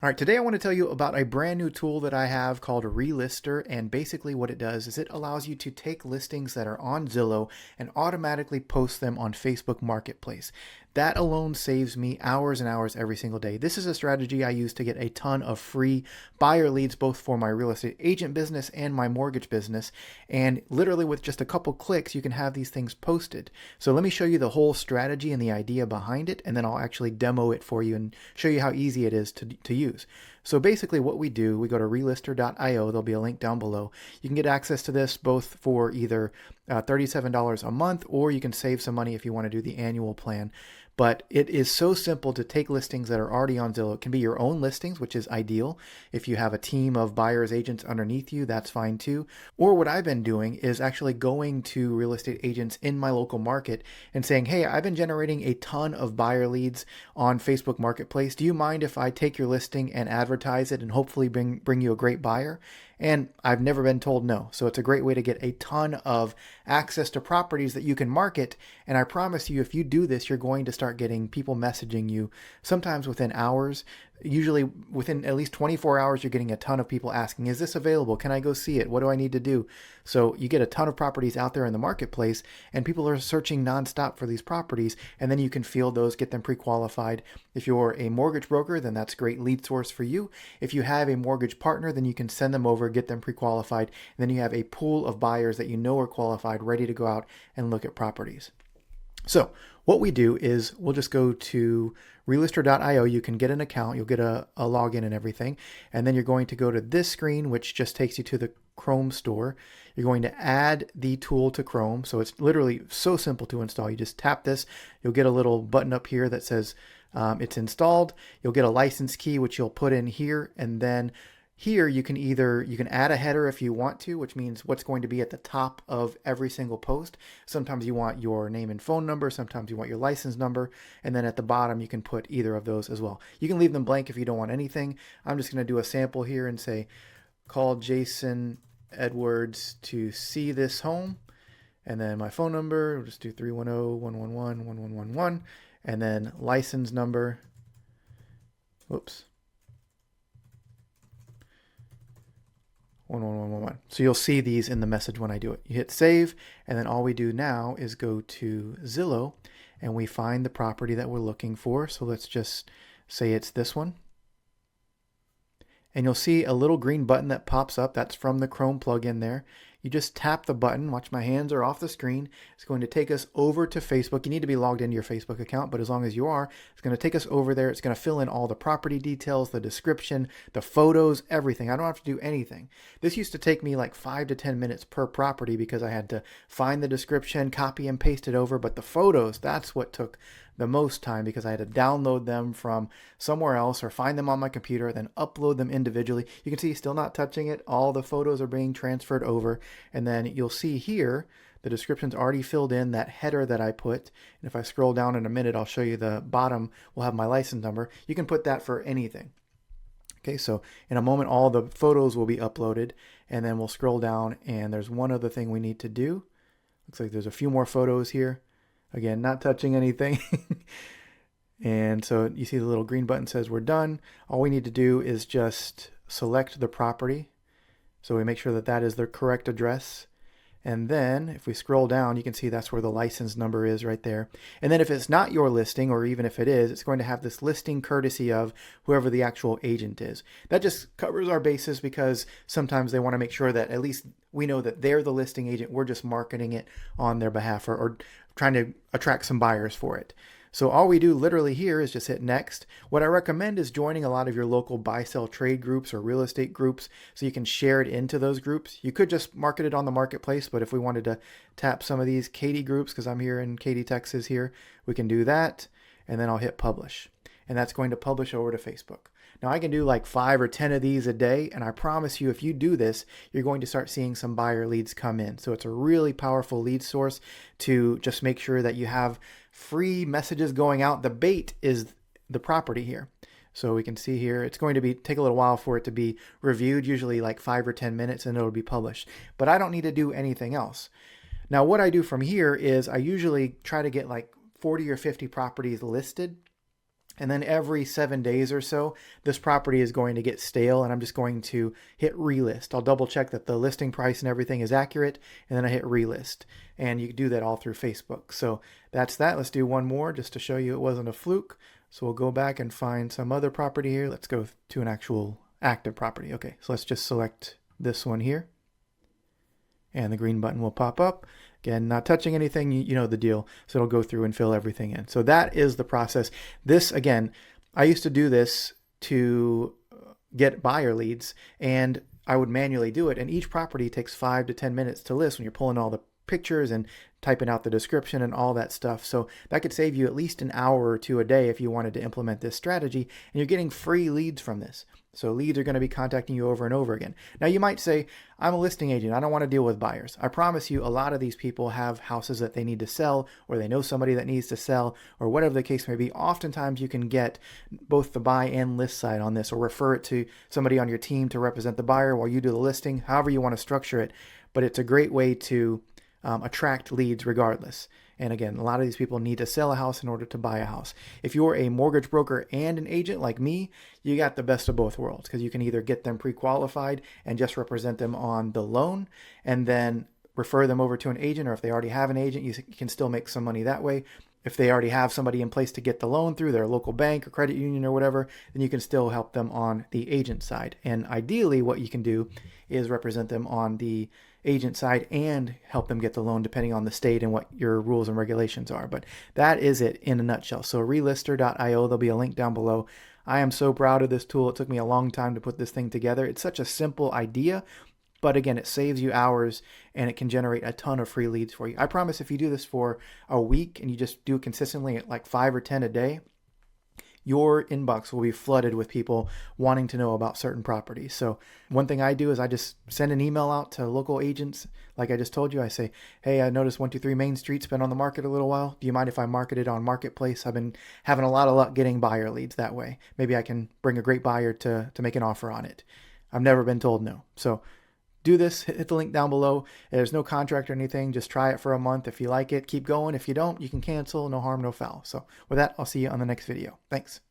All right, today I want to tell you about a brand new tool that I have called Relister, and basically what it does is it allows you to take listings that are on Zillow and automatically post them on Facebook Marketplace. That alone saves me hours and hours every single day. This is a strategy I use to get a ton of free buyer leads, both for my real estate agent business and my mortgage business. And literally with just a couple clicks, you can have these things posted. So let me show you the whole strategy and the idea behind it, and then I'll actually demo it for you and show you how easy it is to use. So basically what we do, we go to relister.io. There'll be a link down below. You can get access to this both for either $37 a month, or you can save some money if you want to do the annual plan. But it is so simple to take listings that are already on Zillow. It can be your own listings, which is ideal. If you have a team of buyers agents underneath you, that's fine too. Or what I've been doing is actually going to real estate agents in my local market and saying, hey, I've been generating a ton of buyer leads on Facebook Marketplace. Do you mind if I take your listing and advertise it and hopefully bring you a great buyer? And I've never been told no. So it's a great way to get a ton of access to properties that you can market. And I promise you, if you do this, you're going to start getting people messaging you sometimes within hours. Usually within at least 24 hours, you're getting a ton of people asking, is this available? Can I go see it? What do I need to do? So you get a ton of properties out there in the marketplace, and people are searching nonstop for these properties. And then you can field those, get them pre-qualified. If you're a mortgage broker, then that's a great lead source for you. If you have a mortgage partner, then you can send them over, get them pre-qualified. And then you have a pool of buyers that you know are qualified, ready to go out and look at properties. So what we do is we'll just go to relister.io. You can get an account, you'll get a login and everything. And then you're going to go to this screen, which just takes you to the Chrome store. You're going to add the tool to Chrome. So it's literally so simple to install. You just tap this, you'll get a little button up here that says it's installed. You'll get a license key, which you'll put in here, and then here you can add a header if you want to, which means what's going to be at the top of every single post. Sometimes you want your name and phone number, sometimes you want your license number, and then at the bottom you can put either of those as well. You can leave them blank if you don't want anything. I'm just going to do a sample here and say, call Jason Edwards to see this home, and then my phone number, we'll just do 310-111-1111, and then license number, whoops, 11111. So you'll see these in the message when I do it. You hit save, and then all we do now is go to Zillow and we find the property that we're looking for. So let's just say it's this one. And you'll see a little green button that pops up. That's from the Chrome plugin there. You just tap the button. Watch, my hands are off the screen. It's going to take us over to Facebook. You need to be logged into your Facebook account, but as long as you are, it's going to take us over there. It's going to fill in all the property details, the description, the photos, everything. I don't have to do anything. This used to take me like 5 to 10 minutes per property because I had to find the description, copy and paste it over. But the photos, that's what took the most time because I had to download them from somewhere else or find them on my computer, then upload them individually. You can see still not touching it. All the photos are being transferred over. And then you'll see here, the description's already filled in, that header that I put. And if I scroll down in a minute, I'll show you the bottom will have my license number. You can put that for anything. Okay, so in a moment, all the photos will be uploaded, and then we'll scroll down, and there's one other thing we need to do. Looks like there's a few more photos here. Again, not touching anything. And so you see the little green button says we're done. All we need to do is just select the property. So we make sure that that is the correct address. And then if we scroll down, you can see that's where the license number is right there. And then if it's not your listing, or even if it is, it's going to have this listing courtesy of whoever the actual agent is. That just covers our bases because sometimes they want to make sure that at least we know that they're the listing agent. We're just marketing it on their behalf or trying to attract some buyers for it. So all we do literally here is just hit next. What I recommend is joining a lot of your local buy-sell trade groups or real estate groups so you can share it into those groups. You could just market it on the marketplace, but if we wanted to tap some of these Katy groups, because I'm here in Katy, Texas here, we can do that, and then I'll hit publish. And that's going to publish over to Facebook. Now I can do like 5 or 10 of these a day, and I promise you if you do this, you're going to start seeing some buyer leads come in. So it's a really powerful lead source to just make sure that you have free messages going out. The bait is the property here. So we can see here, it's going to take a little while for it to be reviewed, usually like 5 or 10 minutes, and it'll be published. But I don't need to do anything else. Now what I do from here is I usually try to get like 40 or 50 properties listed. And then every 7 days or so, this property is going to get stale, and I'm just going to hit relist. I'll double check that the listing price and everything is accurate, and then I hit relist. And you can do that all through Facebook. So that's that. Let's do one more just to show you it wasn't a fluke. So we'll go back and find some other property here. Let's go to an actual active property. Okay, so let's just select this one here. And the green button will pop up. Again, not touching anything, you know the deal. So it'll go through and fill everything in. So that is the process. This, again, I used to do this to get buyer leads, and I would manually do it. And each property takes 5 to 10 minutes to list when you're pulling all the pictures and typing out the description and all that stuff. So that could save you at least an hour or two a day if you wanted to implement this strategy, and you're getting free leads from this. So leads are going to be contacting you over and over again. Now you might say, I'm a listing agent, I don't want to deal with buyers. I promise you, a lot of these people have houses that they need to sell, or they know somebody that needs to sell, or whatever the case may be. Oftentimes you can get both the buy and list side on this, or refer it to somebody on your team to represent the buyer while you do the listing, however you want to structure it. But it's a great way to attract leads regardless. And again, a lot of these people need to sell a house in order to buy a house. If you're a mortgage broker and an agent like me, you got the best of both worlds, because you can either get them pre-qualified and just represent them on the loan, and then refer them over to an agent, or if they already have an agent, you can still make some money that way. If they already have somebody in place to get the loan through their local bank or credit union or whatever, then you can still help them on the agent side. And ideally, what you can do is represent them on the agent side and help them get the loan, depending on the state and what your rules and regulations are. But that is it in a nutshell. So relister.io, there'll be a link down below. I am so proud of this tool. It took me a long time to put this thing together. It's such a simple idea, but again, it saves you hours, and it can generate a ton of free leads for you. I promise, if you do this for a week and you just do it consistently at like 5 or 10 a day, your inbox will be flooded with people wanting to know about certain properties. So one thing I do is I just send an email out to local agents. Like I just told you, I say, hey, I noticed 123 Main Street's been on the market a little while. Do you mind if I market it on Marketplace? I've been having a lot of luck getting buyer leads that way. Maybe I can bring a great buyer to make an offer on it. I've never been told no. So do this, hit the link down below. There's no contract or anything. Just try it for a month. If you like it, keep going. If you don't, you can cancel. No harm, no foul. So with that, I'll see you on the next video. Thanks.